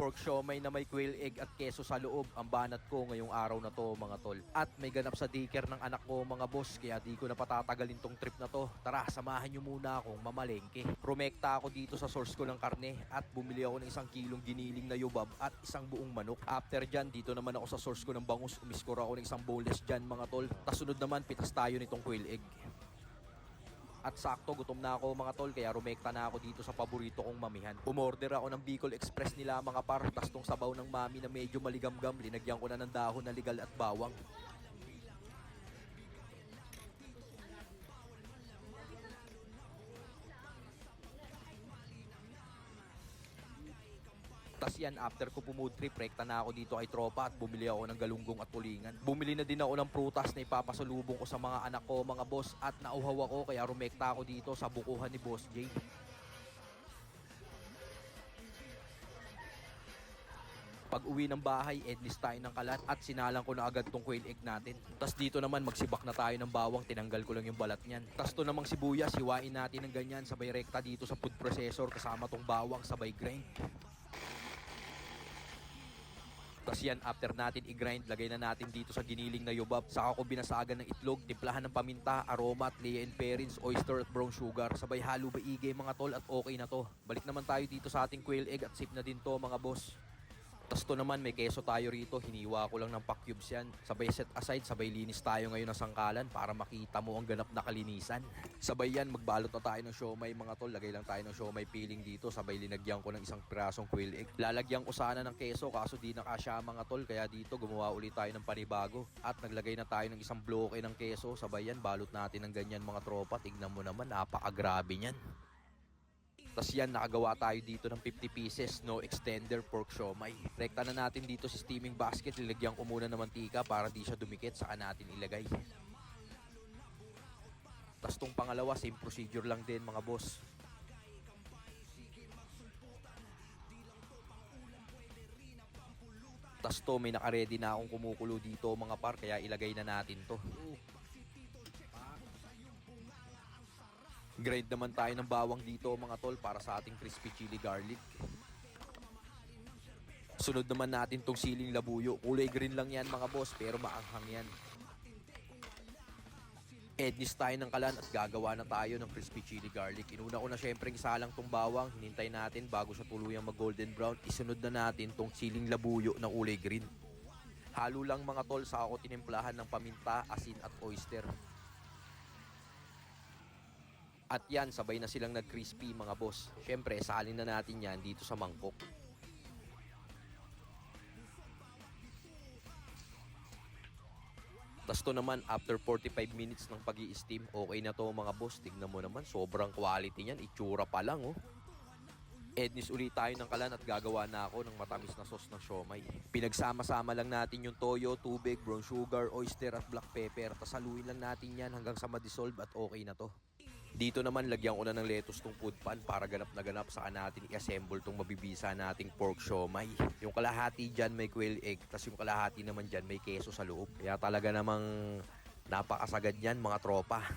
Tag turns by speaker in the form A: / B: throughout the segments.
A: pork siomay na may quail egg at keso sa loob ang banat ko ngayong araw na to mga tol. At may ganap sa daycare ng anak ko mga boss, kaya di ko na patatagalin tong trip na to. Tara, samahan nyo muna akong mamalengke. Rumekta ako dito sa source ko ng karne at bumili ako ng 1 kilong giniling na yubab at isang buong manok. After dyan, dito naman ako sa source ko ng bangus, umiskor ako ng isang boneless dyan mga tol. Tas sunod naman, pitas tayo nitong quail egg. At sakto, gutom na ako mga tol, kaya rumekta na ako dito sa paborito kong mamihan. Umorder ako ng Bicol Express nila mga par, tas tong sabaw ng mami na medyo maligamgam, linagyan ko na ng dahon na legal at bawang. Tas yan, after ko pumood trip, rekta na ako dito kay tropa at bumili ako ng galunggong at tulingan. Bumili na din ako ng prutas na ipapasalubong ko sa mga anak ko mga boss, at nauhaw ako kaya rumekta ako dito sa bukuhan ni Boss J. Pag uwi ng bahay, edlis tayo ng kalat at sinalang ko na agad tong quail egg natin. Tas dito naman magsibak na tayo ng bawang, tinanggal ko lang yung balat niyan. Tas to namang sibuyas, hiwain natin ng ganyan, sabay rekta dito sa food processor kasama tong bawang, sabay grind. Tas yan, after natin i-grind, lagay na natin dito sa giniling na yubab. Saka ko binasagan ng itlog, timplahan ng paminta, aroma at lea and perins, oyster at brown sugar. Sabay halo baigay mga tol at okay na to. Balik naman tayo dito sa ating quail egg at sip na din to mga boss. Tas to naman, may keso tayo rito, hiniwa ko lang ng pack cubes yan. Sabay set aside, sabay linis tayo ngayon ng sangkalan para makita mo ang ganap na kalinisan. Sabay yan, magbalot na tayo ng siomay mga tol. Lagay lang tayo ng siomay peeling dito, sabay linagyan ko ng isang pirasong quail egg. Lalagyan ko sana ng keso kaso di na kasya mga tol, kaya dito gumawa ulit tayo ng panibago. At naglagay na tayo ng isang bloke ng keso, sabay yan, balot natin ng ganyan mga tropa. Tignan mo naman, napakagrabe niyan. Tas yan, nakagawa tayo dito ng 50 pieces, no extender pork siomay. Rekta na natin dito sa steaming basket, lilagyan ko muna ng mantika para di siya dumikit, saka natin ilagay. Tas tong pangalawa, same procedure lang din mga boss. Tas to, may nakaredy na akong kumukulo dito mga par, kaya ilagay na natin to. Grind naman tayo ng bawang dito mga tol para sa ating crispy chili garlic. Sunod naman natin tong siling labuyo. Kulay green lang yan mga boss, pero maanghang yan. Ednis tayo ng kalan at gagawa na tayo ng crispy chili garlic. Inuna ko na syempre isalang tong bawang. Hinintay natin bago siya tuluyang mag golden brown. Isunod na natin tong siling labuyo na kulay green. Halo lang mga tol, sa ako tinimplahan ng paminta, asin at oyster. At yan, sabay na silang nag-crispy mga boss. Syempre, salin na natin yan dito sa mangkok. Tas to naman, after 45 minutes ng pag-i-steam, okay na to mga boss. Tignan mo naman, sobrang quality niyan. Itsura pa lang oh. Ednis ulit tayo ng kalan at gagawa na ako ng matamis na sauce ng siomay. Pinagsama-sama lang natin yung toyo, tubig, brown sugar, oyster at black pepper. Tas haluin lang natin yan hanggang sa ma-dissolve at okay na to. Dito naman, lagyan ko na ng lettuce tong food pan para ganap na ganap, saka natin i-assemble tong mabibisa nating pork siomay. Yung kalahati dyan may quail egg, tas yung kalahati naman dyan may keso sa loob. Kaya talaga namang napakasagad yan mga tropa.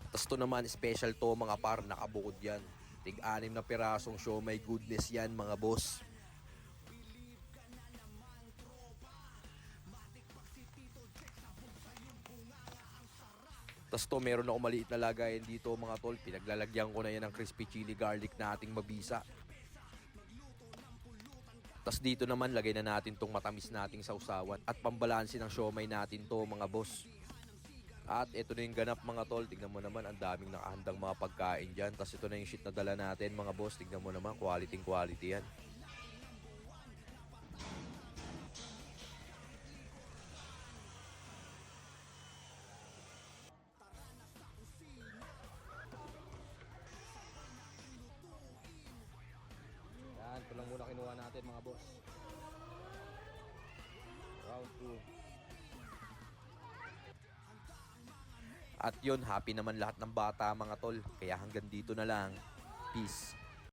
A: Tas to naman, special to mga par, nakabukod yan. Tig-6 na pirasong siomay goodness yan mga boss. Tas to, meron ako maliit na lagayan dito mga tol. Pinaglalagyan ko na yan ng crispy chili garlic na ating mabisa. Tas dito naman, lagay na natin tong matamis nating sausawan at pambalansi ng siomay natin to mga boss. At ito na yung ganap mga tol. Tignan mo naman, ang daming nakahandang mga pagkain dyan. Tas ito na yung shit na dala natin mga boss. Tignan mo naman, quality yan. Yan, ito lang muna kinuha natin mga boss. Round 2. At yun, happy naman lahat ng bata mga tol. Kaya hanggang dito na lang. Peace.